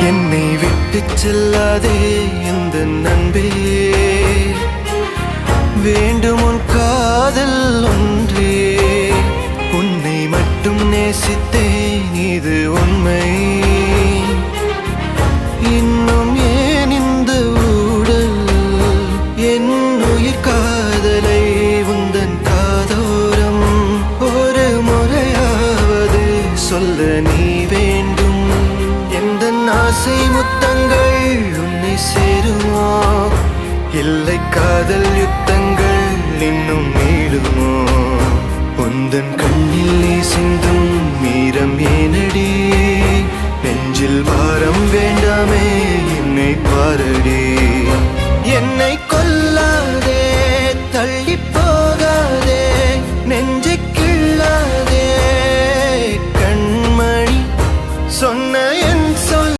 என்னை விட்டு செல்லாதே இந்த நண்பே, வேண்டும் உன் காதல் ஒன்றே. உன்னை மட்டும் நேசித்தேன், இது உண்மை. இன்னும் ஏன் இந்த ஊடல்? என் உயிர் காதலை உந்தன் காதோரம் ஒரு முறையாவது சொல்ல நீ வேண்டும். எந்த ஆசை முத்தங்கள் உன்னை சேருமோ, இல்லை காதல் யுத்தங்கள் இன்னும் நீளுமோ? உந்தன் கண்ணில் நீ சிந்தும் மீரம் ஏனடி? நெஞ்சில் பாரம் வேண்டாமே, என்னை பாரடி. என்னை